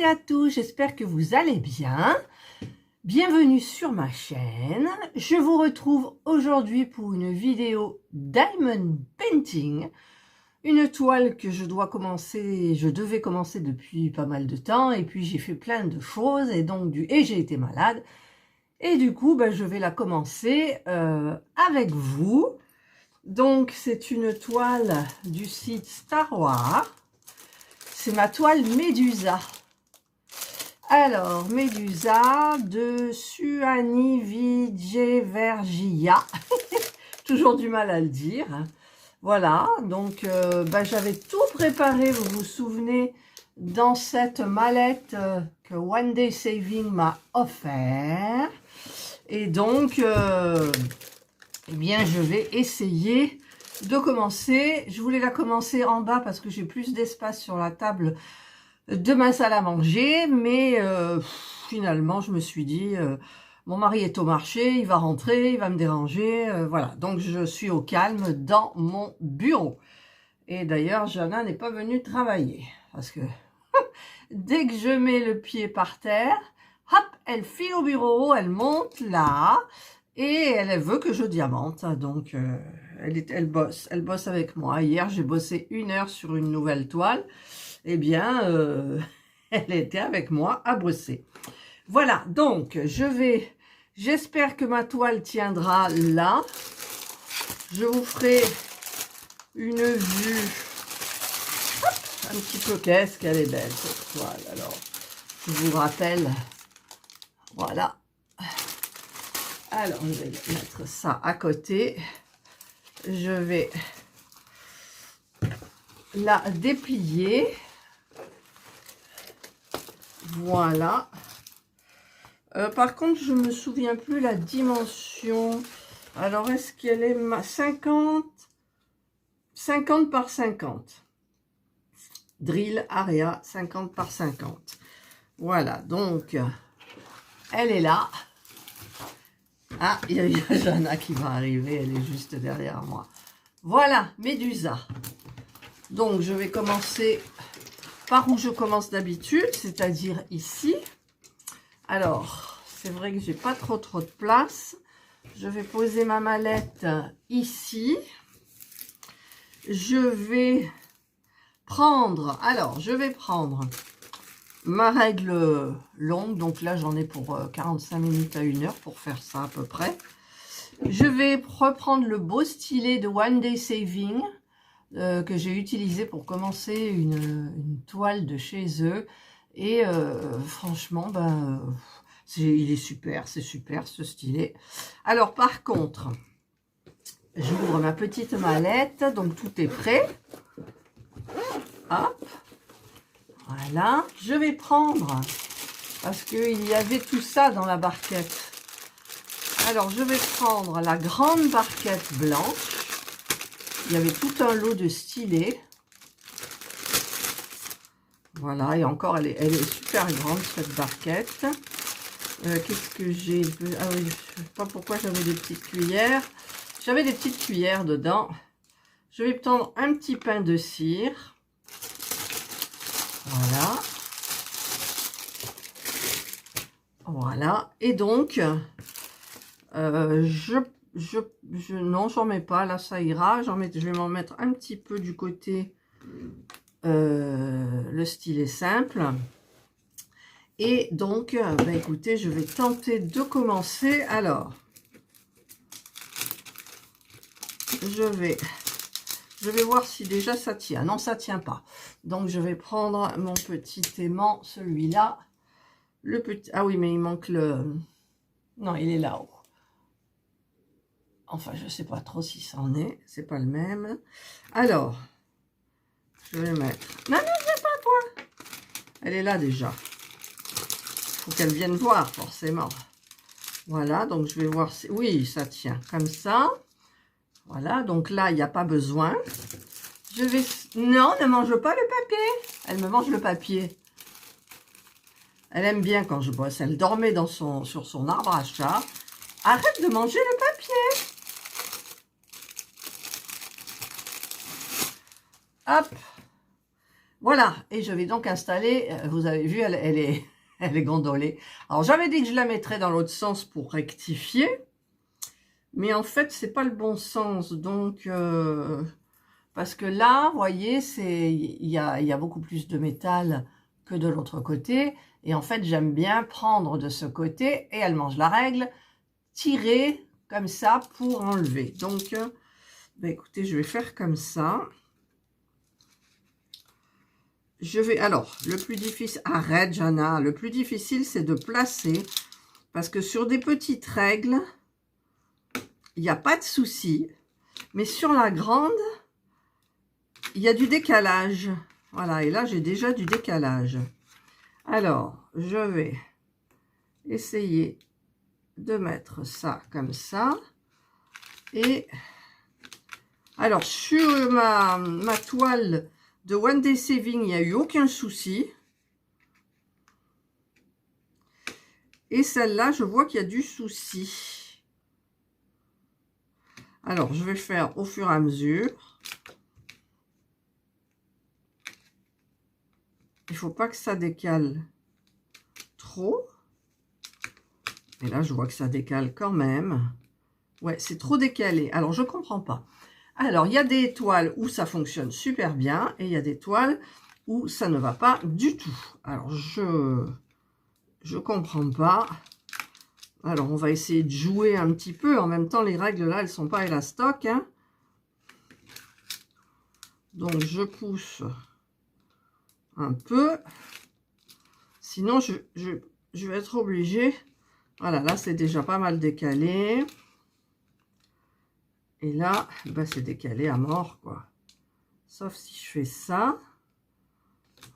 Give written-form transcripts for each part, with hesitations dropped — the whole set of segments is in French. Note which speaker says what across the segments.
Speaker 1: et à tous, j'espère que vous allez bien. Bienvenue sur ma chaîne. Je vous retrouve aujourd'hui pour une vidéo Diamond Painting. Une toile que je devais commencer depuis pas mal de temps et puis j'ai fait plein de choses et j'ai été malade. Et du coup, je vais la commencer avec vous. Donc, c'est une toile du site Star Wars. C'est ma toile Médusa. Alors, Médusa de Suani Vigevergia. Toujours du mal à le dire. Voilà, donc j'avais tout préparé, vous vous souvenez, dans cette mallette que One Day Saving m'a offert. Et donc, eh bien, je vais essayer de commencer. Je voulais la commencer en bas parce que j'ai plus d'espace sur la table de ma salle à manger. Mais finalement, je me suis dit, mon mari est au marché, il va rentrer, il va me déranger. Voilà, donc je suis au calme dans mon bureau. Et d'ailleurs, Jana n'est pas venue travailler. Parce que dès que je mets le pied par terre, hop, elle file au bureau, elle monte là. Et elle veut que je diamante, donc elle bosse avec moi. Hier, j'ai bossé 1 heure sur une nouvelle toile. Eh bien, elle était avec moi à bosser. Voilà, donc j'espère que ma toile tiendra là. Je vous ferai une vue. Hop, un petit peu, qu'est-ce qu'elle est belle cette toile. Alors, je vous rappelle, voilà. Alors, je vais mettre ça à côté. Je vais la déplier. Voilà. Par contre, je ne me souviens plus la dimension. Alors, est-ce qu'elle est 50 par 50? Drill Area 50 par 50. Voilà, donc, elle est là. Ah, il y a Jana qui va arriver, elle est juste derrière moi. Voilà, Médusa. Donc, je vais commencer par où je commence d'habitude, c'est-à-dire ici. Alors, c'est vrai que j'ai pas trop de place. Je vais poser ma mallette ici. Je vais prendre ma règle longue. Donc là, j'en ai pour 45 minutes à 1 heure pour faire ça à peu près. Je vais reprendre le beau stylet de One Day Saving que j'ai utilisé pour commencer une toile de chez eux. Et franchement, il est super, c'est super ce stylet. Alors par contre, j'ouvre ma petite mallette, donc tout est prêt. Hop, voilà. Je vais prendre, parce qu'il y avait tout ça dans la barquette. Alors je vais prendre la grande barquette blanche. Il y avait tout un lot de stylets. Voilà, et encore, elle est super grande, cette barquette. Qu'est-ce que j'ai? Ah oui, je ne sais pas pourquoi j'avais des petites cuillères. J'avais des petites cuillères dedans. Je vais prendre un petit pain de cire. Voilà. Voilà. Et donc, non, j'en mets pas. Là, ça ira. Je vais m'en mettre un petit peu du côté le stylet simple. Et donc, écoutez, je vais tenter de commencer. Alors, je vais voir si déjà ça tient. Non, ça tient pas. Donc, je vais prendre mon petit aimant, celui-là. Le petit... Ah oui, mais il manque le... Non, il est là-haut. Enfin, je sais pas trop si ça en est. C'est pas le même. Alors, je vais mettre... Non, c'est pas toi. Elle est là déjà. Faut qu'elle vienne voir, forcément. Voilà, donc je vais voir si... Oui, ça tient comme ça. Voilà, donc là, il n'y a pas besoin. Je vais... Non, ne mange pas le papier. Elle me mange le papier. Elle aime bien quand je bosse. Elle dormait sur son arbre à chat. Arrête de manger le papier. Hop. Voilà, et je vais donc installer, vous avez vu, elle est gondolée. Alors j'avais dit que je la mettrais dans l'autre sens pour rectifier, mais en fait c'est pas le bon sens, donc parce que là, vous voyez, il y a beaucoup plus de métal que de l'autre côté, et en fait j'aime bien prendre de ce côté, et elle mange la règle, tirer comme ça pour enlever. Donc, ben écoutez, je vais faire comme ça. Alors, le plus difficile, arrête Jana, le plus difficile c'est de placer, parce que sur des petites règles, il n'y a pas de souci, mais sur la grande, il y a du décalage. Voilà, et là j'ai déjà du décalage. Alors, je vais essayer de mettre ça comme ça. Et alors, sur ma toile de One Day Saving, il n'y a eu aucun souci. Et celle-là, je vois qu'il y a du souci. Alors, je vais faire au fur et à mesure. Il ne faut pas que ça décale trop. Et là, je vois que ça décale quand même. Ouais, c'est trop décalé. Alors, je ne comprends pas. Alors, il y a des toiles où ça fonctionne super bien. Et il y a des toiles où ça ne va pas du tout. Alors, je comprends pas. Alors, on va essayer de jouer un petit peu. En même temps, les règles, là, elles sont pas élastoques. Hein. Donc, je pousse un peu. Sinon, je vais être obligée. Voilà, là, c'est déjà pas mal décalé. Et là, bah, c'est décalé à mort, quoi. Sauf si je fais ça.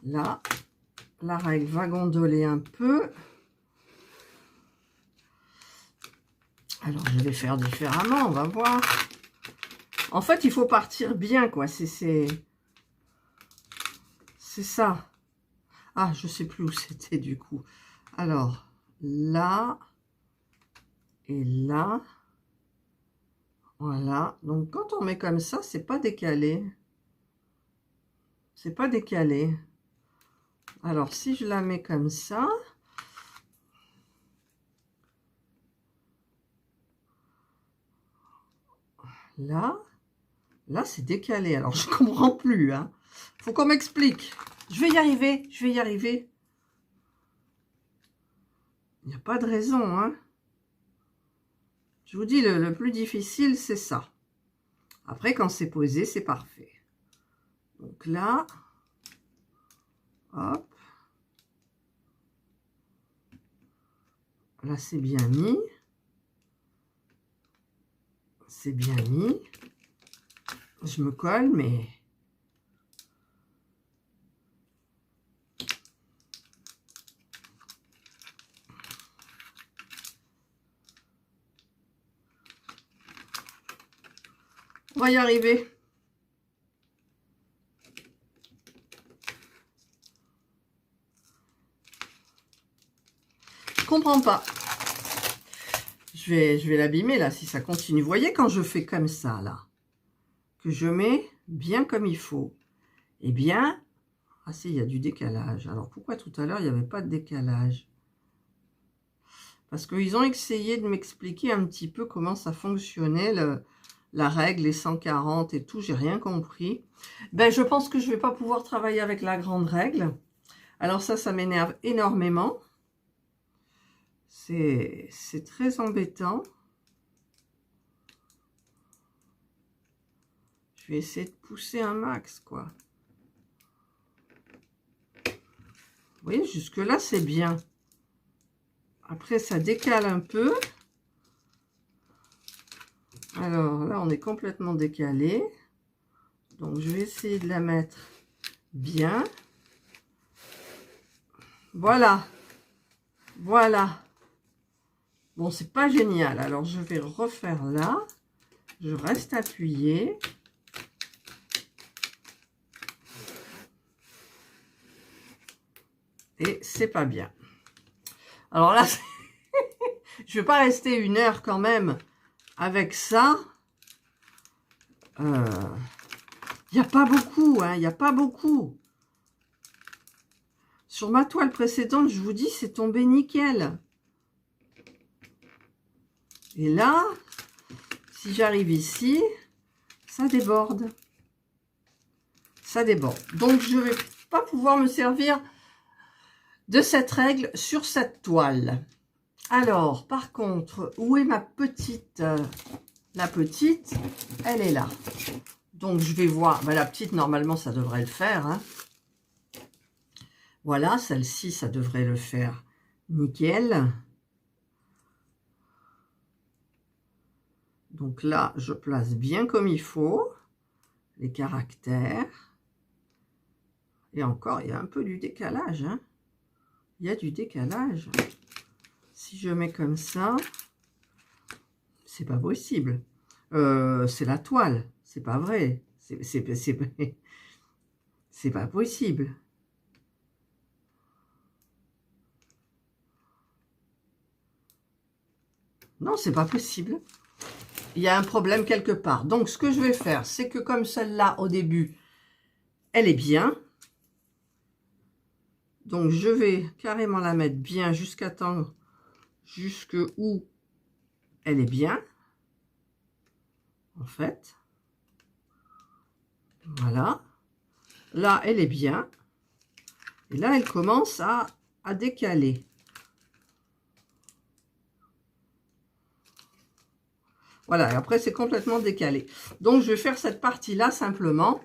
Speaker 1: Là, la règle va gondoler un peu. Alors, je vais faire différemment, on va voir. En fait, il faut partir bien, quoi. C'est ça. Ah, je sais plus où c'était, du coup. Alors, là et là. Voilà. Donc, quand on met comme ça, c'est pas décalé. C'est pas décalé. Alors, si je la mets comme ça... Là, c'est décalé. Alors, je comprends plus. Hein. Faut qu'on m'explique. Je vais y arriver. Je vais y arriver. Il n'y a pas de raison. Hein. Je vous dis, le plus difficile, c'est ça. Après, quand c'est posé, c'est parfait. Donc là, hop. Là, c'est bien mis. C'est bien mis. Je me colle, mais... On va y arriver. Je comprends pas. Je vais l'abîmer là si ça continue. Vous voyez quand je fais comme ça là, que je mets bien comme il faut. Eh bien, ah si, il y a du décalage. Alors pourquoi tout à l'heure il n'y avait pas de décalage? Parce qu'ils ont essayé de m'expliquer un petit peu comment ça fonctionnait, la règle, les 140 et tout. J'ai rien compris. Ben, je pense que je vais pas pouvoir travailler avec la grande règle. Alors ça m'énerve énormément. C'est très embêtant. Je vais essayer de pousser un max, quoi. Vous voyez, jusque-là, c'est bien. Après, ça décale un peu. Alors, là, on est complètement décalé. Donc, je vais essayer de la mettre bien. Voilà. Voilà. Bon, c'est pas génial. Alors, je vais refaire là. Je reste appuyée. Et c'est pas bien. Alors là, je vais pas rester 1 heure quand même avec ça. Il n'y a pas beaucoup, hein. Il n'y a pas beaucoup. Sur ma toile précédente, je vous dis, c'est tombé nickel. Et là, si j'arrive ici, ça déborde. Ça déborde. Donc, je ne vais pas pouvoir me servir de cette règle sur cette toile. Alors, par contre, où est ma petite? La petite, elle est là. Donc, je vais voir. Ben, la petite, normalement, ça devrait le faire. Hein. Voilà, celle-ci, ça devrait le faire. Nickel. Donc là, je place bien comme il faut les caractères. Et encore, il y a un peu du décalage. Hein. Il y a du décalage. Si je mets comme ça, c'est pas possible. C'est la toile. C'est pas vrai. C'est pas possible. Non, c'est pas possible. Il y a un problème quelque part. Donc, ce que je vais faire, c'est que comme celle-là, au début, elle est bien. Donc, je vais carrément la mettre bien jusqu'à temps, jusque où elle est bien. En fait. Voilà. Là, elle est bien. Et là, elle commence à décaler. Voilà, et après, c'est complètement décalé. Donc, je vais faire cette partie-là simplement.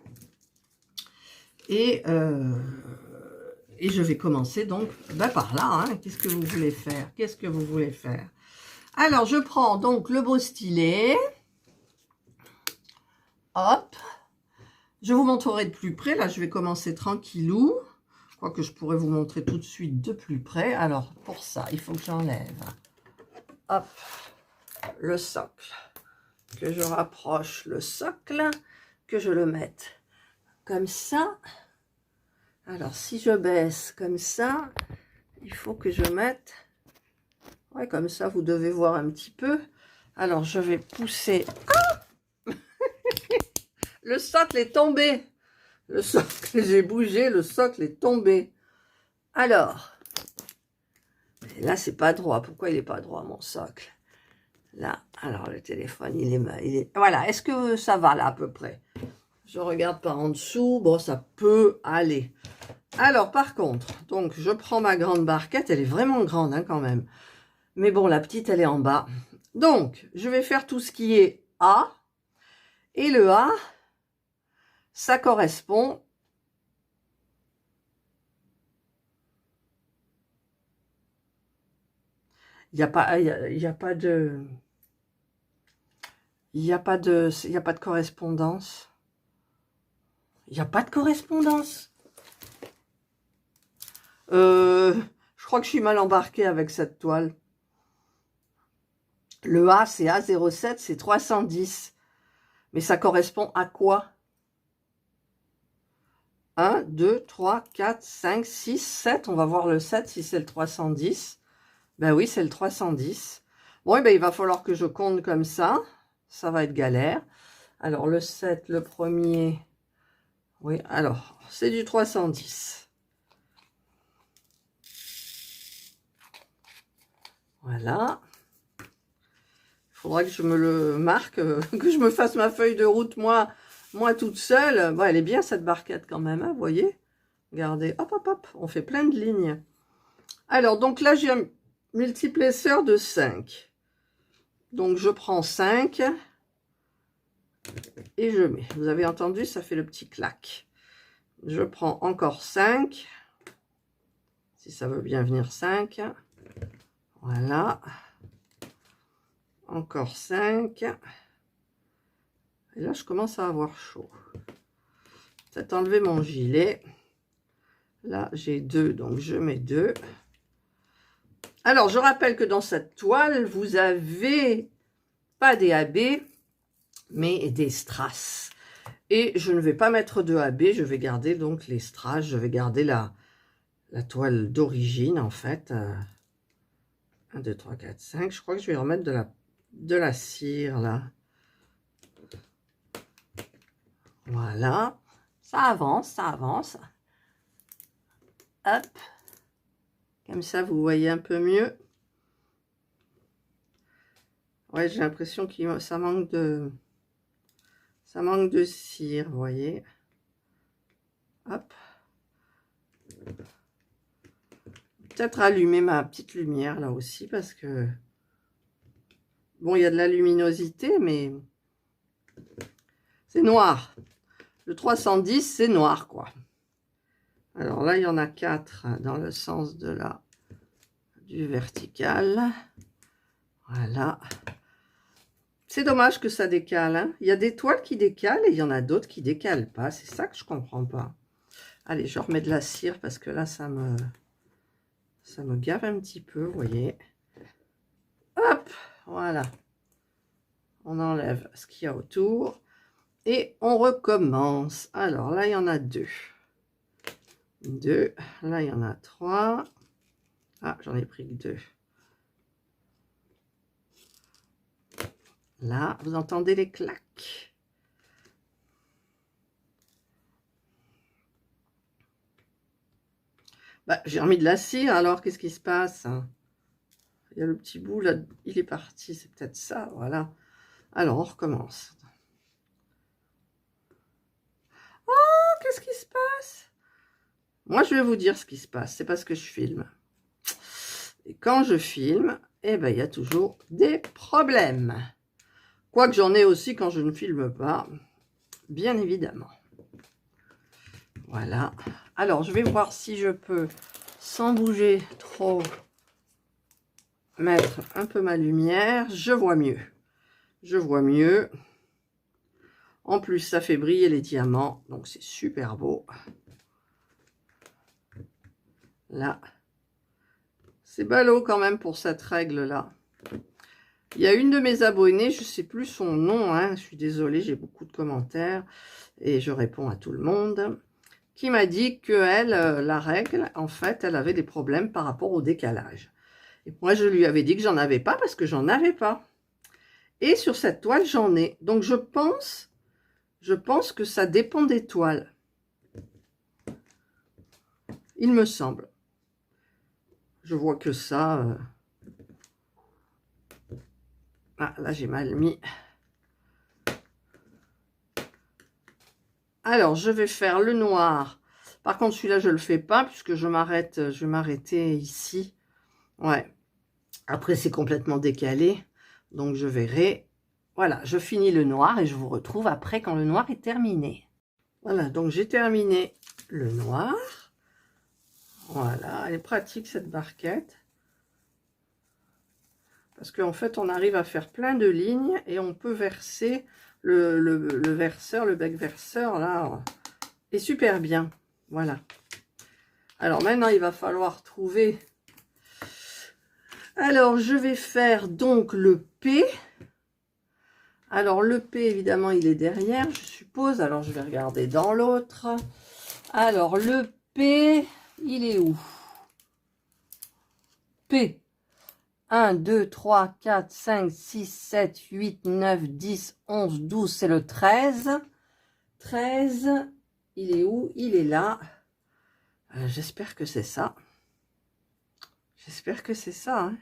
Speaker 1: Et je vais commencer donc par là. Hein. Qu'est-ce que vous voulez faire? Qu'est-ce que vous voulez faire? Alors, je prends donc le beau stylet. Hop. Je vous montrerai de plus près. Là, je vais commencer tranquillou. Je crois que je pourrais vous montrer tout de suite de plus près. Alors, pour ça, il faut que j'enlève. Hop. Le socle. Que je rapproche le socle. Que je le mette comme ça. Alors, si je baisse comme ça, il faut que je mette... Ouais, comme ça, vous devez voir un petit peu. Alors, je vais pousser... Ah le socle est tombé. Le socle, j'ai bougé, le socle est tombé. Alors, là, c'est pas droit. Pourquoi il n'est pas droit, mon socle? Là, alors, le téléphone, il est... Voilà, est-ce que ça va, là, à peu près? Je regarde par en dessous. Bon, ça peut aller. Alors, par contre, donc, je prends ma grande barquette. Elle est vraiment grande, hein, quand même. Mais bon, la petite, elle est en bas. Donc, je vais faire tout ce qui est A. Et le A, ça correspond... Il n'y a pas de... Il n'y a pas de correspondance. Il n'y a pas de correspondance. Je crois que je suis mal embarquée avec cette toile. Le A, c'est A07, c'est 310. Mais ça correspond à quoi? 1, 2, 3, 4, 5, 6, 7. On va voir le 7 si c'est le 310. Ben oui, c'est le 310. Bon, et ben, il va falloir que je compte comme ça. Ça va être galère. Alors, le 7, le premier... Oui, alors, c'est du 310. Voilà. Il faudra que je me le marque, que je me fasse ma feuille de route, moi toute seule. Bon, elle est bien, cette barquette, quand même, hein, vous voyez? Regardez, hop, hop, hop, on fait plein de lignes. Alors, donc là, j'ai un multiplesseur de 5. Donc, je prends 5 et je mets. Vous avez entendu, ça fait le petit clac. Je prends encore 5. Si ça veut bien venir 5. Voilà. Encore 5. Et là, je commence à avoir chaud. Peut-être enlever mon gilet. Là, j'ai 2, donc je mets 2. Alors, je rappelle que dans cette toile, vous avez pas des AB, mais des strass. Et je ne vais pas mettre de AB, je vais garder donc les strass, je vais garder la toile d'origine, en fait. 1, 2, 3, 4, 5. Je crois que je vais remettre de la cire, là. Voilà. Ça avance, ça avance. Hop. Comme ça, vous voyez un peu mieux. Ouais, j'ai l'impression que ça manque de cire, vous voyez. Hop. Peut-être allumer ma petite lumière là aussi parce que bon, il y a de la luminosité, mais c'est noir. Le 310, c'est noir, quoi. Alors là, il y en a 4 dans le sens du vertical. Voilà. C'est dommage que ça décale, hein. Il y a des toiles qui décalent et il y en a d'autres qui décalent pas. C'est ça que je comprends pas. Allez, je remets de la cire parce que là, ça me gave un petit peu, vous voyez. Hop, voilà. On enlève ce qu'il y a autour. Et on recommence. Alors là, il y en a 2. 2. Là, il y en a 3. Ah, j'en ai pris que 2. Là, vous entendez les claques. Bah, j'ai remis de la cire, alors qu'est-ce qui se passe? Il y a le petit bout là, il est parti, c'est peut-être ça, voilà. Alors, on recommence. Oh, qu'est-ce qui se passe? Moi, je vais vous dire ce qui se passe, c'est parce que je filme. Et quand je filme, eh ben, il y a toujours des problèmes. Quoique j'en ai aussi quand je ne filme pas, bien évidemment. Voilà. Alors, je vais voir si je peux, sans bouger trop, mettre un peu ma lumière. Je vois mieux. Je vois mieux. En plus, ça fait briller les diamants, donc c'est super beau. Là. C'est ballot quand même pour cette règle-là. Il y a une de mes abonnées, je ne sais plus son nom, hein, je suis désolée, j'ai beaucoup de commentaires et je réponds à tout le monde, qui m'a dit que elle, la règle, en fait, elle avait des problèmes par rapport au décalage. Et moi, je lui avais dit que j'en avais pas parce que j'en avais pas. Et sur cette toile, j'en ai. Donc, je pense que ça dépend des toiles. Il me semble. Je vois que ça... Ah, là, j'ai mal mis. Alors, je vais faire le noir. Par contre, celui-là, je ne le fais pas puisque je vais m'arrêter ici. Ouais. Après, c'est complètement décalé. Donc, je verrai. Voilà, je finis le noir et je vous retrouve après quand le noir est terminé. Voilà, donc j'ai terminé le noir. Voilà, elle est pratique cette barquette. Parce qu'en fait, on arrive à faire plein de lignes et on peut verser le verseur, le bec verseur, là, est super bien. Voilà. Alors maintenant, il va falloir trouver... Alors, je vais faire donc le P. Alors, le P, évidemment, il est derrière, je suppose. Alors, je vais regarder dans l'autre. Alors, le P, il est où? P. 1, 2, 3, 4, 5, 6, 7, 8, 9, 10, 11, 12, c'est le 13. 13, il est où? Il est là. J'espère que c'est ça. J'espère que c'est ça. Hein.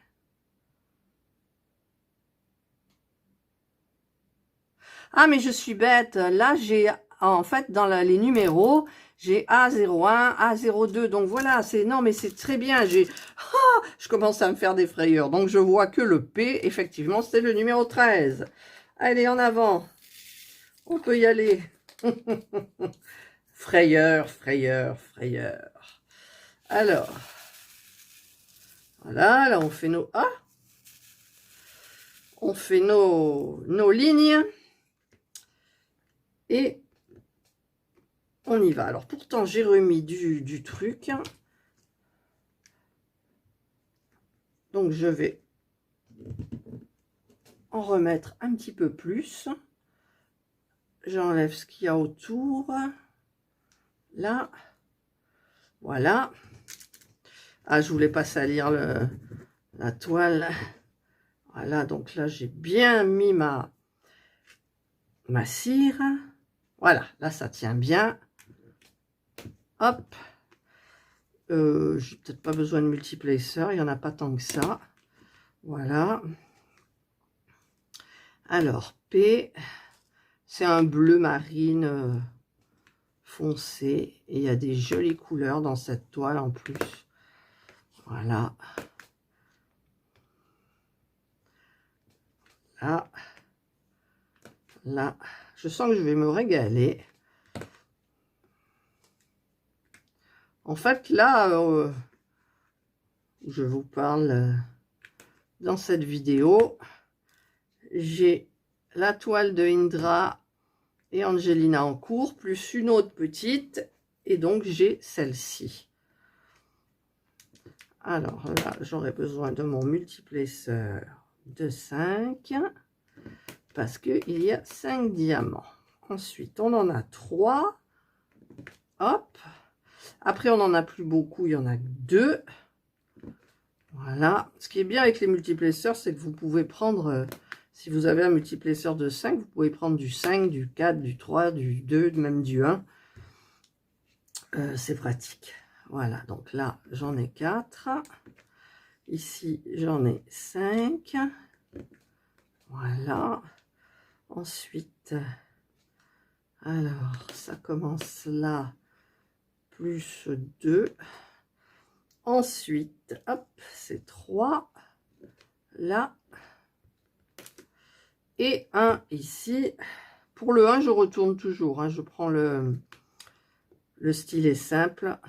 Speaker 1: Ah, mais je suis bête. Là, j'ai, en fait, dans les numéros, j'ai A01, A02. Donc, voilà, c'est... Non, mais c'est très bien. Je commence à me faire des frayeurs. Donc, je vois que le P, effectivement, c'est le numéro 13. Allez, en avant. On peut y aller. Frayeur, frayeur, frayeur. Alors, voilà, là, on fait nos A. On fait nos lignes. Et on y va. Alors, pourtant, j'ai remis du truc. Donc, je vais en remettre un petit peu plus. J'enlève ce qu'il y a autour. Là. Voilà. Ah, je voulais pas salir la toile. Voilà, donc là, j'ai bien mis ma cire. Voilà, là, ça tient bien. Hop. J'ai peut-être pas besoin de multiplacer, il n'y en a pas tant que ça. Voilà. Alors, P, c'est un bleu marine foncé. Et il y a des jolies couleurs dans cette toile en plus. Voilà. Là. Là. Je sens que je vais me régaler. En fait, là, je vous parle dans cette vidéo, j'ai la toile de Indra et Angelina en cours, plus une autre petite, et donc j'ai celle-ci. Alors là, j'aurai besoin de mon multiplaceur de 5, parce qu'il y a 5 diamants. Ensuite, on en a 3. Hop. Après, on n'en a plus beaucoup, il y en a 2. Voilà. Ce qui est bien avec les multiplaceurs, c'est que vous pouvez prendre, si vous avez un multiplaceur de 5, vous pouvez prendre du 5, du 4, du 3, du 2, même du 1. C'est pratique. Voilà, donc là, j'en ai 4. Ici, j'en ai 5. Voilà. Ensuite, alors, ça commence là, plus 2. Ensuite, hop, c'est 3. Là. Et 1 ici. Pour le 1, je retourne toujours. Hein, je prends le stylet simple.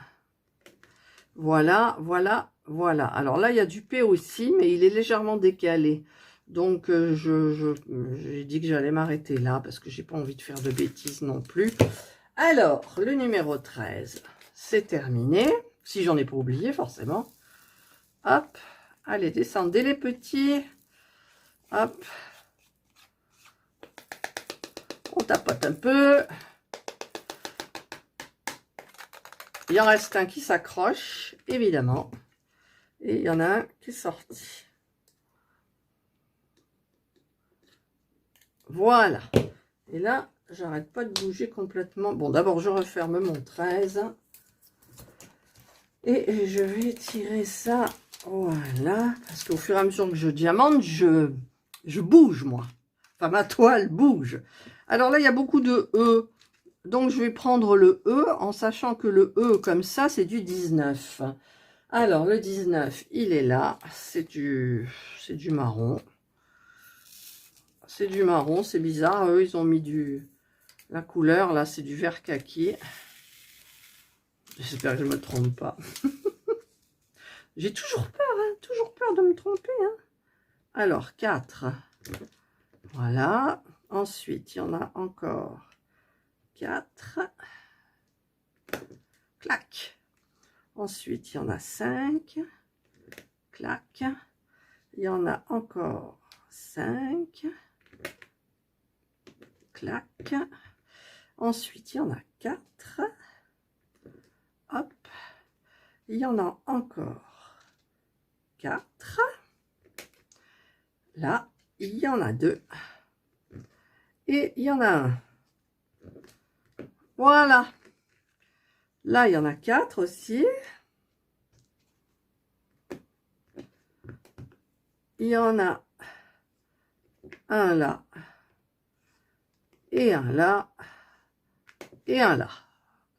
Speaker 1: Voilà, voilà, voilà. Alors là, il y a du P aussi, mais il est légèrement décalé. Donc, j'ai dit que j'allais m'arrêter là, parce que j'ai pas envie de faire de bêtises non plus. Alors, le numéro 13, c'est terminé. Si j'en ai pas oublié, forcément. Hop, allez, descendez les petits. Hop. On tapote un peu. Il en reste un qui s'accroche, évidemment. Et il y en a un qui est sorti. Voilà. Et là, j'arrête pas de bouger complètement. Bon, d'abord, je referme mon 13. Et je vais tirer ça. Voilà. Parce qu'au fur et à mesure que je diamante, je bouge, moi. Enfin, ma toile bouge. Alors là, il y a beaucoup de E. Donc, je vais prendre le E en sachant que le E, comme ça, c'est du 19. Alors, le 19, il est là. C'est du marron. C'est du marron, c'est bizarre. Eux, ils ont mis la couleur, là, c'est du vert kaki. J'espère que je ne me trompe pas. J'ai toujours peur, hein, toujours peur de me tromper. Hein. Alors, 4. Voilà. Ensuite, il y en a encore 4. Clac. Ensuite, il y en a 5. Clac. Il y en a encore 5. Clac. Ensuite, il y en a 4. Hop. Il y en a encore 4. Là, il y en a 2. Et il y en a un. Voilà. Là, il y en a 4 aussi. Il y en a un là. Et un là. Et un là.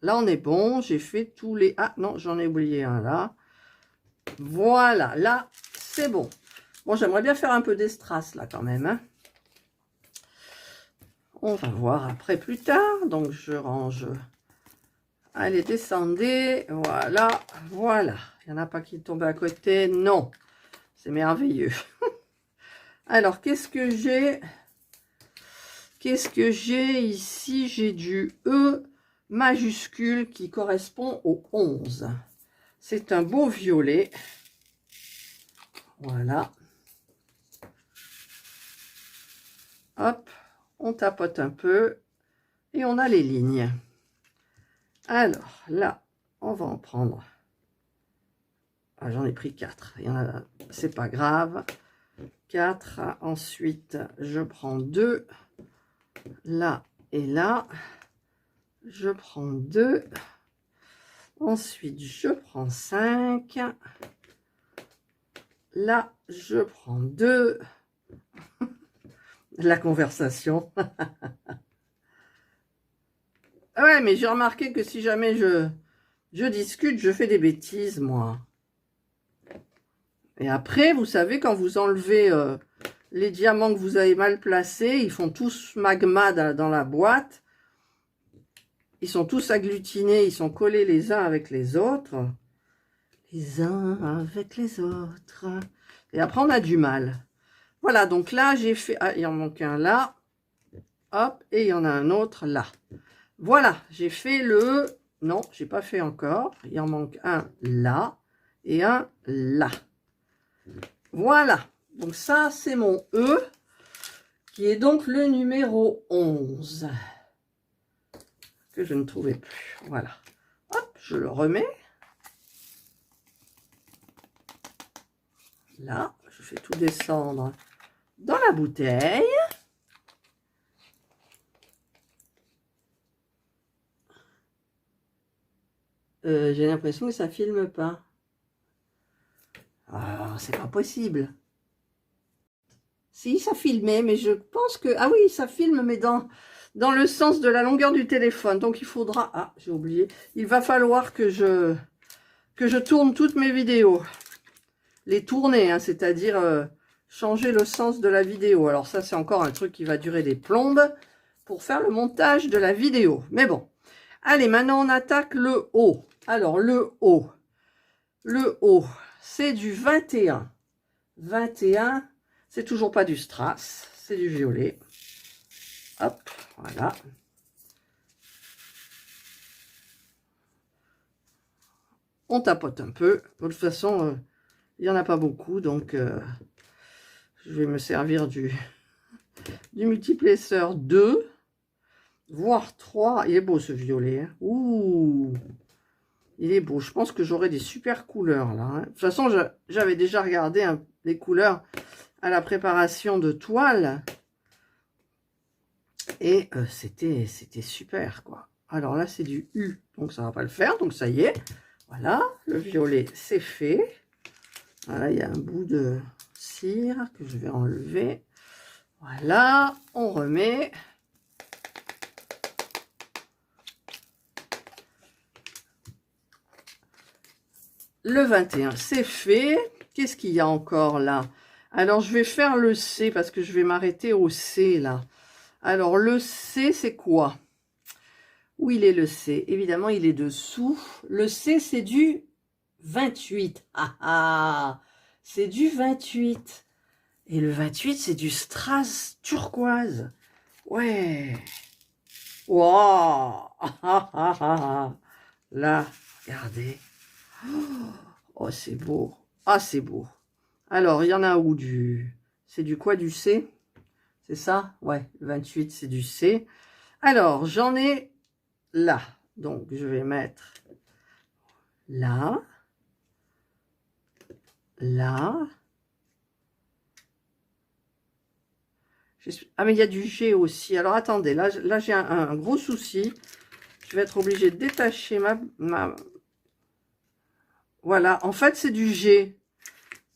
Speaker 1: Là, on est bon. J'ai fait tous les... Ah, non, j'en ai oublié un là. Voilà. Là, c'est bon. Bon, j'aimerais bien faire un peu d'estrace là quand même. Hein. On va voir après plus tard. Donc, je range. Allez, descendez. Voilà. Voilà. Il n'y en a pas qui tombent à côté. Non. C'est merveilleux. Alors, qu'est-ce que j'ai? Qu'est-ce que j'ai ici? J'ai du E majuscule qui correspond au 11. C'est un beau violet. Voilà. Hop, on tapote un peu et on a les lignes. Alors, là, on va en prendre. Ah, j'en ai pris 4. C'est pas grave. 4. Ensuite, je prends 2. Là et là. Je prends 2. Ensuite, je prends 5. Là, je prends 2. La conversation. Ouais, mais j'ai remarqué que si jamais je discute, je fais des bêtises, moi. Et après, vous savez, quand vous enlevez les diamants que vous avez mal placés, ils font tous magma dans la boîte. Ils sont tous agglutinés, ils sont collés les uns avec les autres. Les uns avec les autres. Et après, on a du mal. Voilà, donc là, j'ai fait... Ah, il en manque un là. Hop, et il y en a un autre là. Voilà, j'ai fait le... Non, j'ai pas fait encore. Il en manque un là et un là. Voilà, donc ça, c'est mon E, qui est donc le numéro 11, que je ne trouvais plus. Voilà. Hop, je le remets. Là, je fais tout descendre dans la bouteille. J'ai l'impression que ça filme pas. Ah, c'est pas possible. Si, ça filmait, mais je pense que... Ah oui, ça filme, mais dans le sens de la longueur du téléphone. Donc, il faudra... Ah, j'ai oublié. Il va falloir que je tourne toutes mes vidéos. Les tourner, hein, c'est-à-dire changer le sens de la vidéo. Alors ça, c'est encore un truc qui va durer des plombes pour faire le montage de la vidéo. Mais bon. Allez, maintenant, on attaque le haut. Alors, le haut. Le haut, c'est du 21. 21, c'est toujours pas du strass, c'est du violet. Hop, voilà. On tapote un peu. De toute façon, il n'y en a pas beaucoup, donc je vais me servir du multiplesseur 2, voire 3. Il est beau ce violet. Hein. Ouh, il est beau. Je pense que j'aurai des super couleurs là. Hein. De toute façon, j'avais déjà regardé les couleurs à la préparation de toile. Et c'était super, quoi. Alors là, c'est du U, donc ça va pas le faire. Donc ça y est, voilà, le violet, c'est fait. Voilà, il y a un bout de cire que je vais enlever. Voilà, on remet. Le 21, c'est fait. Qu'est-ce qu'il y a encore là? Alors, je vais faire le C parce que je vais m'arrêter au C, là. Alors, le C, c'est quoi? Où il est le C? Évidemment, il est dessous. Le C, c'est du 28. Ah ah! C'est du 28. Et le 28, c'est du strass turquoise. Ouais. Wow! Là, regardez. Oh, c'est beau. Ah, c'est beau. Alors, il y en a où du... C'est du quoi, du C? C'est ça? Ouais, le 28, c'est du C. Alors, j'en ai là. Donc, je vais mettre là. Là. Ah, mais il y a du G aussi. Alors, attendez. Là j'ai un gros souci. Je vais être obligée de détacher ma... Voilà. En fait, c'est du G.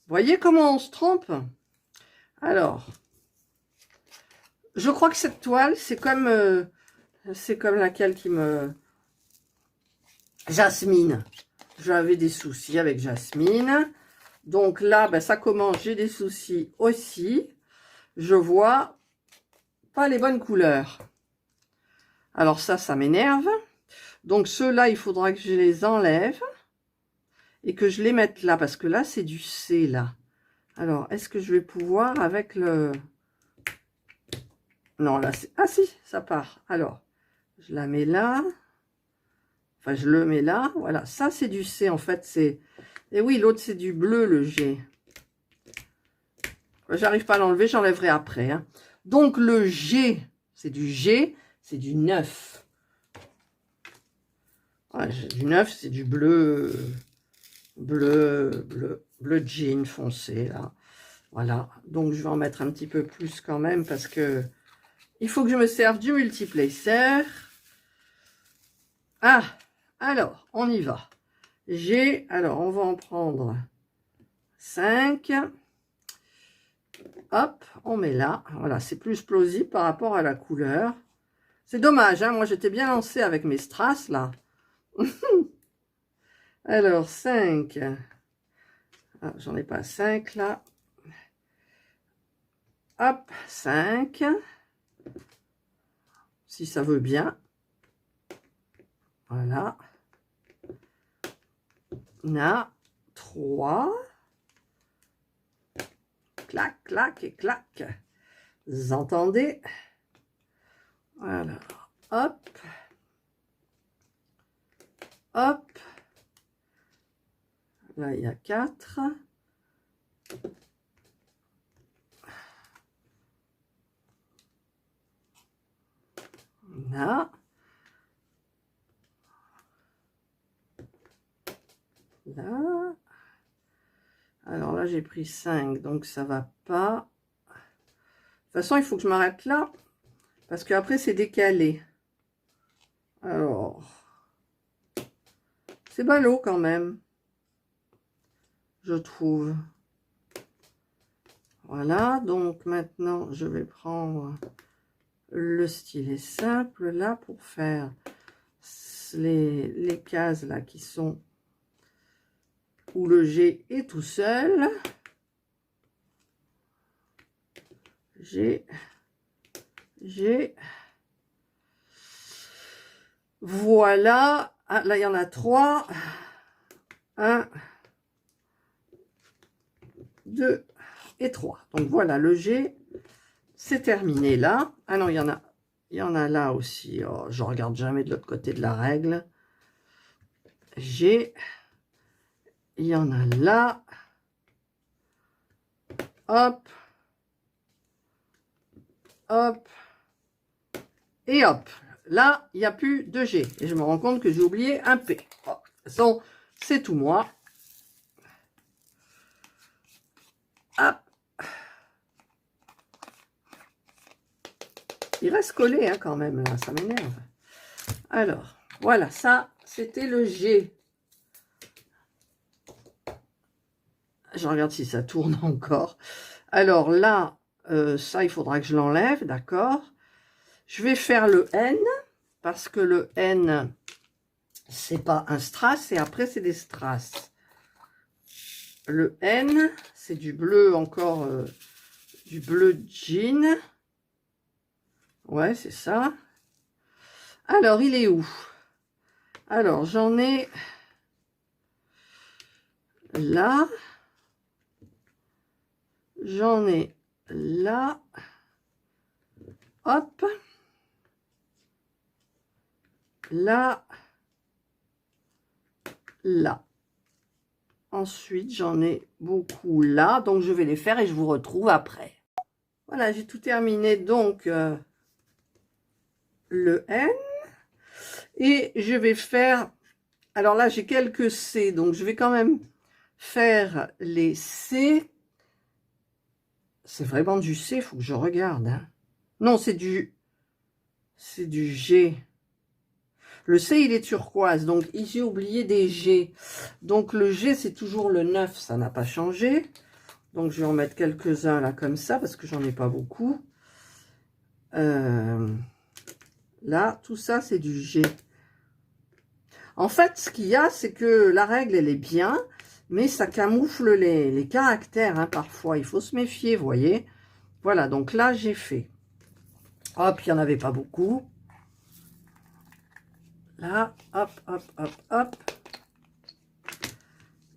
Speaker 1: Vous voyez comment on se trompe? Alors, je crois que cette toile, c'est comme laquelle qui me... Jasmine. J'avais des soucis avec Jasmine. Donc là, ben, ça commence, j'ai des soucis aussi. Je vois pas les bonnes couleurs. Alors ça m'énerve. Donc ceux-là, il faudra que je les enlève. Et que je les mette là, parce que là, c'est du C, là. Alors, est-ce que je vais pouvoir avec le... Non, là, c'est... Ah si, ça part. Alors, je la mets là. Enfin, je le mets là. Voilà, ça, c'est du C, en fait. C'est... Et oui, l'autre, c'est du bleu, le G. J'arrive pas à l'enlever, j'enlèverai après. Hein. Donc, le G, c'est du G, c'est du 9. Ouais, du 9, c'est du bleu... Bleu jean foncé, là. Voilà. Donc, je vais en mettre un petit peu plus quand même, parce que il faut que je me serve du multiplesseur. Ah, alors, on y va. Alors on va en prendre 5. Hop, on met là. Voilà, c'est plus plausible par rapport à la couleur. C'est dommage, hein, moi j'étais bien lancée avec mes strass là. Alors 5. Ah, j'en ai pas 5 là. Hop, 5. Si ça veut bien. Voilà. Là, 3. Clac, clac et clac. Vous entendez? Alors, hop. Hop. Là, il y a 4. Là. Là. Alors là, j'ai pris 5, donc ça va pas. De toute façon, il faut que je m'arrête là, parce qu'après, c'est décalé. Alors, c'est ballot quand même, je trouve. Voilà, donc maintenant, je vais prendre le stylet simple, là, pour faire les cases, là, qui sont où le G est tout seul. G. Voilà. Ah, là, il y en a 3. 1, 2 et 3. Donc, voilà, le G, c'est terminé là. Ah non, il y en a là aussi. Oh, je regarde jamais de l'autre côté de la règle. G. Il y en a là. Hop. Hop. Et hop. Là, il n'y a plus de G. Et je me rends compte que j'ai oublié un P. Oh, de toute façon, c'est tout moi. Hop. Il reste collé hein, quand même, là, ça m'énerve. Alors, voilà, ça, c'était le G. Je regarde si ça tourne encore. Alors là, ça, il faudra que je l'enlève, d'accord. Je vais faire le N, parce que le N, c'est pas un strass, et après, c'est des strass. Le N, c'est du bleu encore, du bleu jean. Ouais, c'est ça. Alors, il est où? Alors, j'en ai là. J'en ai là. Hop. Là. Là. Ensuite, j'en ai beaucoup là. Donc, je vais les faire et je vous retrouve après. Voilà, j'ai tout terminé. Donc, le N. Et je vais faire... Alors là, j'ai quelques C. Donc, je vais quand même faire les C. C'est vraiment du C, il faut que je regarde. Hein. Non, c'est du G. Le C, il est turquoise, donc j'ai oublié des G. Donc le G, c'est toujours le 9, ça n'a pas changé. Donc je vais en mettre quelques-uns là comme ça, parce que j'en ai pas beaucoup. Là, tout ça, c'est du G. En fait, ce qu'il y a, c'est que la règle, elle est bien, mais ça camoufle les caractères, hein, parfois. Il faut se méfier, vous voyez. Voilà, donc là, j'ai fait. Hop, il n'y en avait pas beaucoup. Là, hop, hop, hop, hop.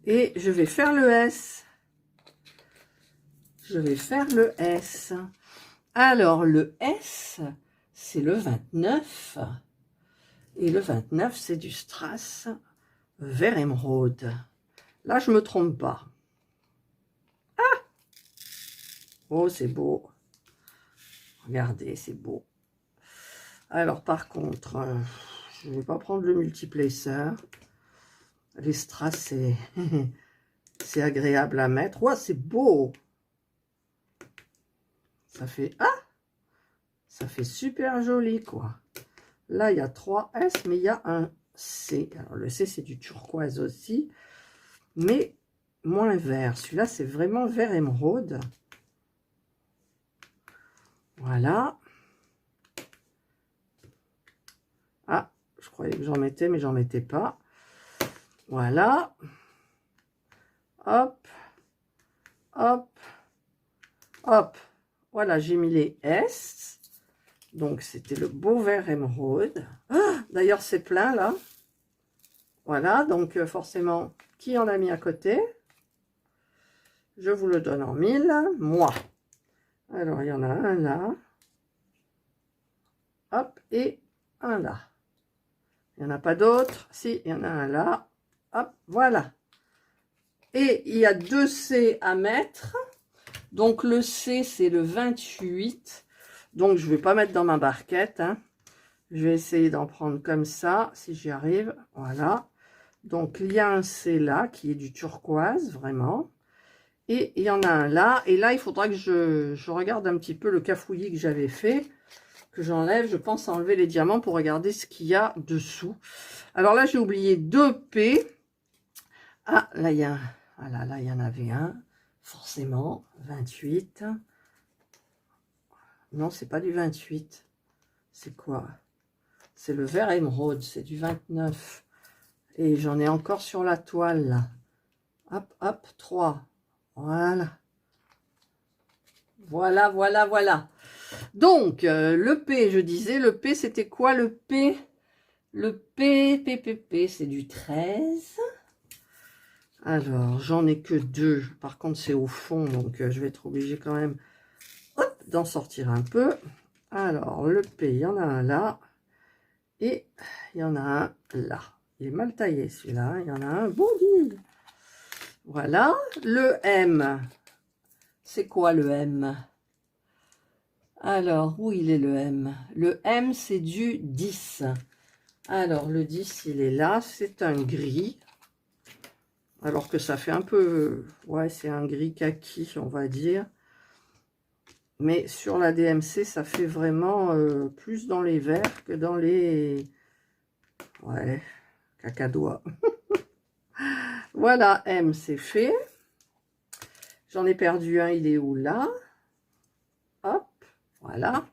Speaker 1: Et je vais faire le S. Je vais faire le S. Alors, le S, c'est le 29. Et le 29, c'est du strass vert émeraude. Là, je me trompe pas. Ah! Oh, c'est beau. Regardez, c'est beau. Alors, par contre, je ne vais pas prendre le multiplaceur. Les strass, c'est c'est agréable à mettre. Ouais, c'est beau. Ça fait... Ah! Ça fait super joli, quoi. Là, il y a 3 S, mais il y a un C. Alors, le C, c'est du turquoise aussi, mais moins vert. Celui-là, c'est vraiment vert émeraude. Voilà. Ah, je croyais que j'en mettais, mais j'en mettais pas. Voilà. Hop. Hop. Hop. Voilà, j'ai mis les S. Donc, c'était le beau vert émeraude. Ah, d'ailleurs, c'est plein, là. Voilà, donc forcément, qui en a mis à côté? Je vous le donne en mille. Moi. Alors, il y en a un là. Hop, et un là. Il n'y en a pas d'autres. Si, il y en a un là. Hop, voilà. Et il y a 2 C à mettre. Donc, le C, c'est le 28. Donc, je ne vais pas mettre dans ma barquette. Hein. Je vais essayer d'en prendre comme ça, si j'y arrive. Voilà. Donc, il y a un C là, qui est du turquoise, vraiment. Et il y en a un là. Et là, il faudra que je regarde un petit peu le cafouillis que j'avais fait. Que j'enlève. Je pense enlever les diamants pour regarder ce qu'il y a dessous. Alors là, j'ai oublié 2 P. Ah, là, il y a un. Voilà, là, il y en avait un. Forcément, 28. Non, c'est pas du 28. C'est quoi? C'est le vert émeraude, c'est du 29. Et j'en ai encore sur la toile, là. Hop, hop, 3. Voilà. Voilà, voilà, voilà. Donc, le P, je disais, le P, c'était quoi le P? Le P, c'est du 13. Alors, j'en ai que 2. Par contre, c'est au fond, donc je vais être obligée quand même d'en sortir un peu. Alors, le P, il y en a un là. Et il y en a un là. Il est mal taillé, celui-là. Il y en a un bondi. Voilà. Le M, c'est quoi le M? Alors, où il est le M? Le M, c'est du 10. Alors, le 10, il est là. C'est un gris. Alors que ça fait un peu... Ouais, c'est un gris kaki, on va dire. Mais sur la DMC, ça fait vraiment plus dans les verts que dans les... Ouais, cacadois. Voilà, M, c'est fait. J'en ai perdu un, il est où là? Hop, voilà.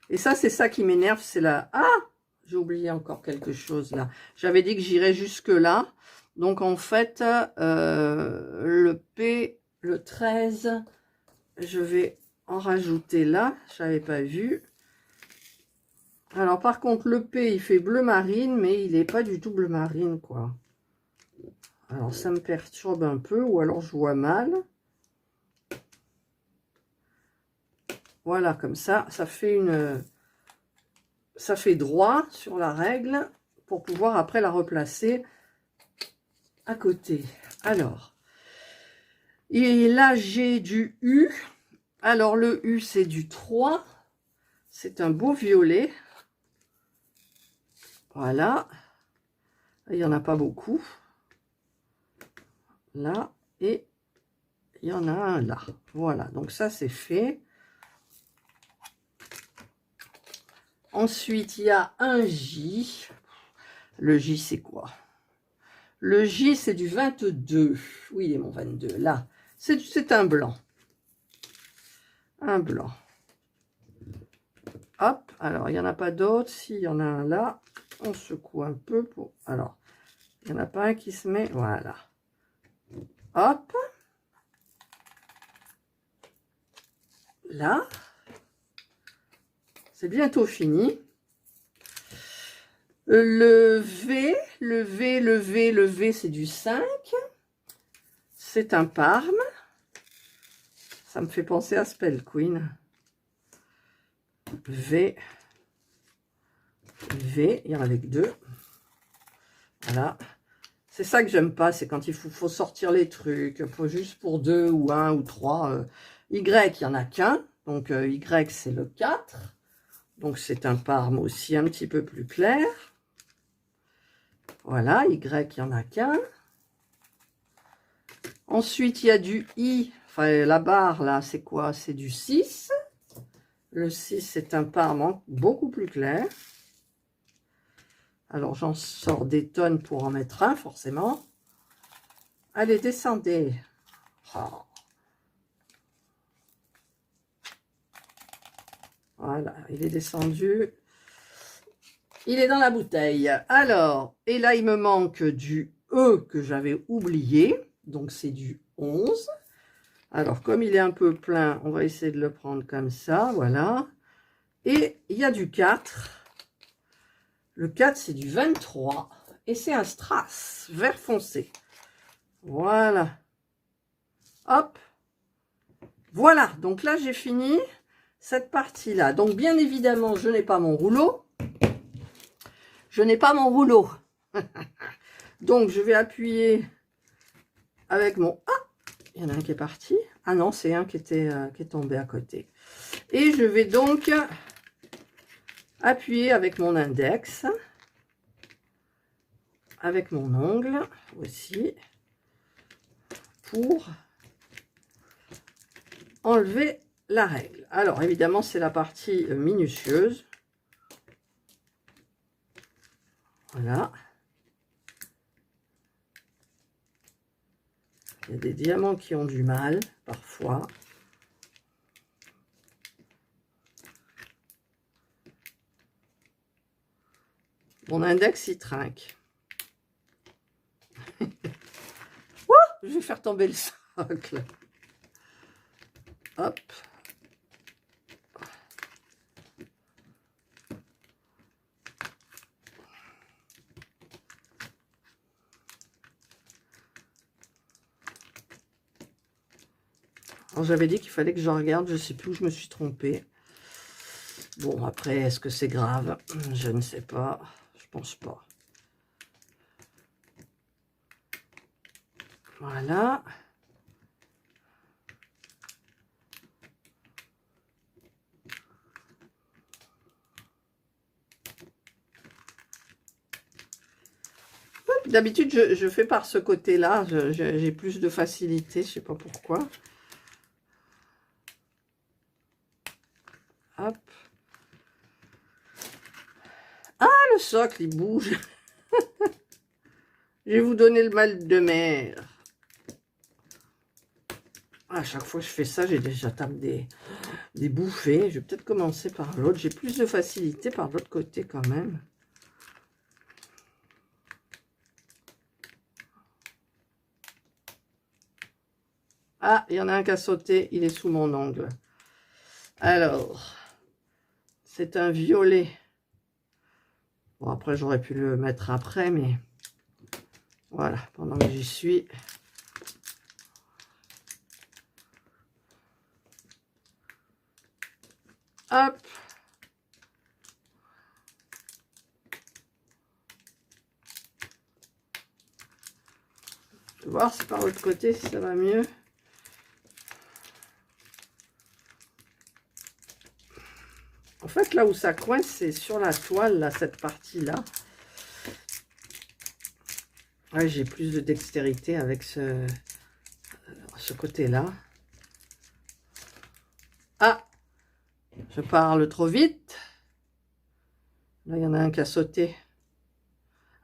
Speaker 1: Et ça, c'est ça qui m'énerve, c'est la... Ah, j'ai oublié encore quelque chose là. J'avais dit que j'irais jusque là. Donc, en fait, le P, le 13, je vais en rajouter là. Je n'avais pas vu. Alors, par contre, le P, il fait bleu marine, mais il n'est pas du tout bleu marine, quoi. Alors, ça me perturbe un peu, ou alors je vois mal. Voilà, comme ça fait une... Ça fait droit sur la règle pour pouvoir après la replacer à côté. Alors, et là, j'ai du U. Alors, le U, c'est du 3. C'est un beau violet. Voilà. Il n'y en a pas beaucoup. Là, et il y en a un là. Voilà, donc ça, c'est fait. Ensuite, il y a un J. Le J, c'est quoi? Le J, c'est du 22. Oui, il est mon 22. Là, c'est un blanc. Un blanc. Hop, alors, il n'y en a pas d'autres. Si, il y en a un là. On secoue un peu pour... Alors, il n'y en a pas un qui se met... Voilà. Hop. Là. C'est bientôt fini. Le V, c'est du 5. C'est un Parme. Ça me fait penser à Spell Queen. V, il y en avait que 2. Voilà. C'est ça que j'aime pas, c'est quand il faut sortir les trucs. Faut juste pour 2 ou 1 ou 3. Y, il n'y en a qu'un. Donc, Y, c'est le 4. Donc, c'est un Parme aussi un petit peu plus clair. Voilà, Y, il n'y en a qu'un. Ensuite, il y a du I. Enfin, la barre, là, c'est quoi? C'est du 6. Le 6, c'est un Parme beaucoup plus clair. Alors, j'en sors des tonnes pour en mettre un, forcément. Allez, descendez. Oh. Voilà, il est descendu. Il est dans la bouteille. Alors, et là, il me manque du E que j'avais oublié. Donc, c'est du 11. Alors, comme il est un peu plein, on va essayer de le prendre comme ça. Voilà. Et il y a du 4. Le 4, c'est du 23. Et c'est un strass vert foncé. Voilà. Hop. Voilà. Donc là, j'ai fini cette partie-là. Donc, bien évidemment, je n'ai pas mon rouleau. Je n'ai pas mon rouleau. Donc, je vais appuyer avec mon... Ah, il y en a un qui est parti. Ah non, c'est un qui est tombé à côté. Et je vais donc appuyer avec mon index, avec mon ongle aussi, pour enlever la règle. Alors, évidemment, c'est la partie minutieuse. Voilà. Il y a des diamants qui ont du mal, parfois. Mon index, il trinque. Oh, je vais faire tomber le socle. Hop. Alors, j'avais dit qu'il fallait que je regarde, je ne sais plus où je me suis trompée. Bon, après, est-ce que c'est grave? Je ne sais pas. Je pense pas. Voilà. D'habitude, je fais par ce côté-là. J'ai plus de facilité, je ne sais pas pourquoi. Hop. Ah, le socle, il bouge. Je vais vous donner le mal de mer. À chaque fois que je fais ça, j'ai déjà tapé des bouffées. Je vais peut-être commencer par l'autre. J'ai plus de facilité par l'autre côté quand même. Ah, il y en a un qui a sauté. Il est sous mon ongle. Alors, c'est un violet. Bon, après, j'aurais pu le mettre après, mais voilà, pendant que j'y suis. Hop. Je vais voir si par l'autre côté, si ça va mieux. En fait, là où ça coince, c'est sur la toile, là, cette partie-là. Ouais, j'ai plus de dextérité avec ce côté-là. Ah, je parle trop vite. Là, il y en a un qui a sauté.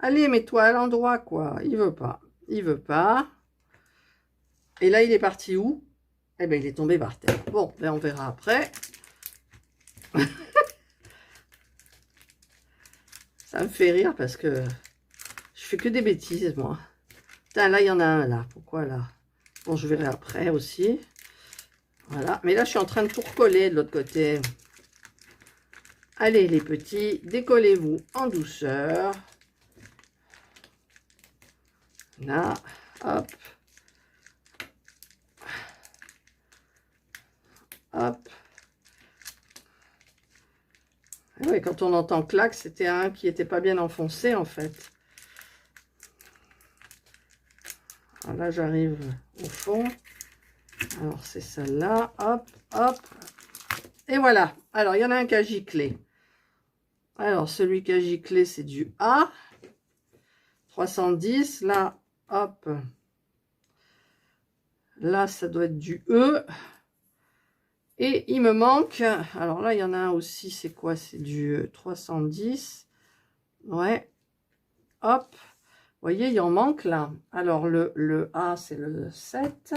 Speaker 1: Allez, mets-toi à l'endroit, quoi. Il veut pas. Il veut pas. Et là, il est parti où? Eh bien, il est tombé par terre. Bon, ben, on verra après. Ça me fait rire parce que je fais que des bêtises, moi. Putain, là, il y en a un, là. Pourquoi, là? Bon, je verrai après aussi. Voilà. Mais là, je suis en train de tout recoller de l'autre côté. Allez, les petits, décollez-vous en douceur. Là, hop. Hop. Et oui, quand on entend clac, c'était un qui n'était pas bien enfoncé, en fait. Alors là, j'arrive au fond. Alors, c'est celle-là. Hop, hop. Et voilà. Alors, il y en a un qui a giclé. Alors, celui qui a giclé, c'est du A. 310. Là, hop. Là, ça doit être du E. Et il me manque... Alors là, il y en a un aussi. C'est quoi? C'est du 310. Ouais. hop. Vous voyez, il en manque là. Alors, le A, c'est le 7.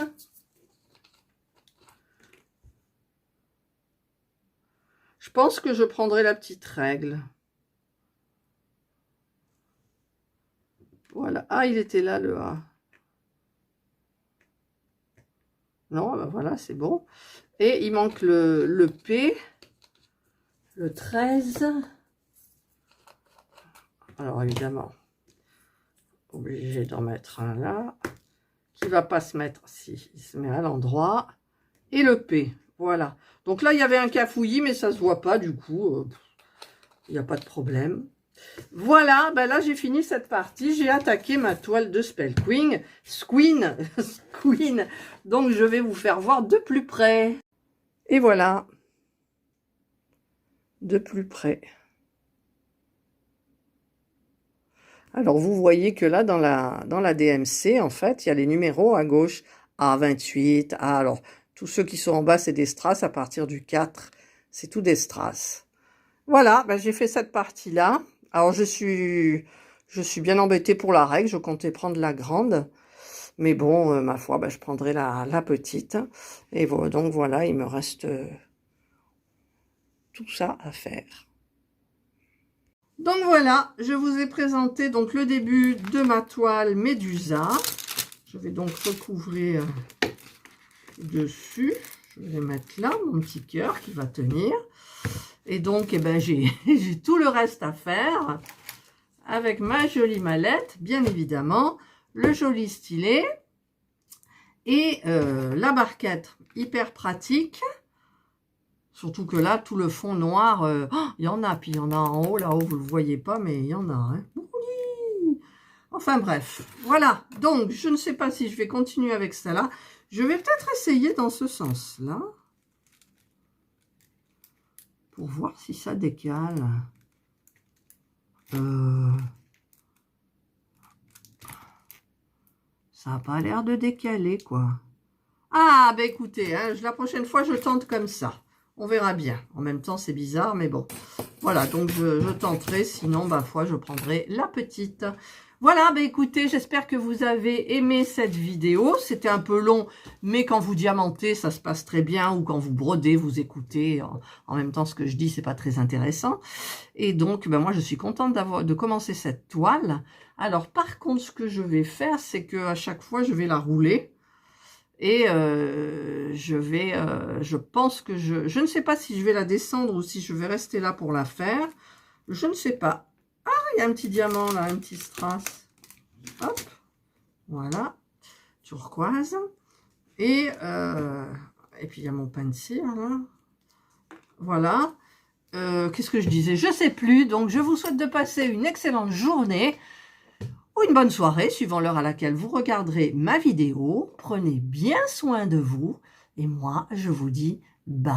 Speaker 1: Je pense que je prendrai la petite règle. Voilà. Ah, il était là, le A. Non, ben voilà, c'est bon. Et il manque le P, le 13. Alors, évidemment, obligé d'en mettre un là, qui ne va pas se mettre, si, il se met à l'endroit. Et le P, voilà. Donc là, il y avait un cafouillis, mais ça ne se voit pas, du coup, il n'y a pas de problème. Voilà, ben là, j'ai fini cette partie. J'ai attaqué ma toile de Spell Queen. Queen. Donc, je vais vous faire voir de plus près. Et voilà, de plus près. Alors, vous voyez que là, dans la DMC, en fait, il y a les numéros à gauche. A28, A, alors, tous ceux qui sont en bas, c'est des strass. À partir du 4, c'est tout des strass. Voilà, ben, j'ai fait cette partie-là. Alors, je suis bien embêtée pour la règle. Je comptais prendre la grande. Mais bon, ma foi, ben, je prendrai la petite. Et donc, voilà, il me reste tout ça à faire. Donc voilà, je vous ai présenté donc le début de ma toile Médusa. Je vais donc recouvrir dessus. Je vais mettre là mon petit cœur qui va tenir. Et donc, eh ben, j'ai tout le reste à faire avec ma jolie mallette, bien évidemment, le joli stylet et la barquette hyper pratique. Surtout que là, tout le fond noir, il y en a, puis il y en a en haut, là-haut, vous ne le voyez pas, mais il y en a. Hein. Enfin bref, voilà. Donc, je ne sais pas si je vais continuer avec ça là. Je vais peut-être essayer dans ce sens-là. Pour voir si ça décale. Ça n'a pas l'air de décaler, quoi. Ah, ben écoutez, hein, la prochaine fois, je tente comme ça. On verra bien. En même temps, c'est bizarre, mais bon. Voilà, donc je tenterai. Sinon, ma foi, je prendrai la petite. Voilà, ben écoutez, j'espère que vous avez aimé cette vidéo. C'était un peu long, mais quand vous diamantez, ça se passe très bien. Ou quand vous brodez, vous écoutez en même temps ce que je dis, c'est pas très intéressant. Et donc, ben moi, je suis contente de commencer cette toile. Alors, par contre, ce que je vais faire, c'est que à chaque fois, je vais la rouler. Et je pense que je ne sais pas si je vais la descendre ou si je vais rester là pour la faire. Je ne sais pas. Ah, il y a un petit diamant là, un petit strass. Hop, voilà, turquoise. Et puis il y a mon pencil là. Voilà. Qu'est-ce que je disais? Je ne sais plus. Donc, je vous souhaite de passer une excellente journée. Ou une bonne soirée, suivant l'heure à laquelle vous regarderez ma vidéo. Prenez bien soin de vous. Et moi, je vous dis bye.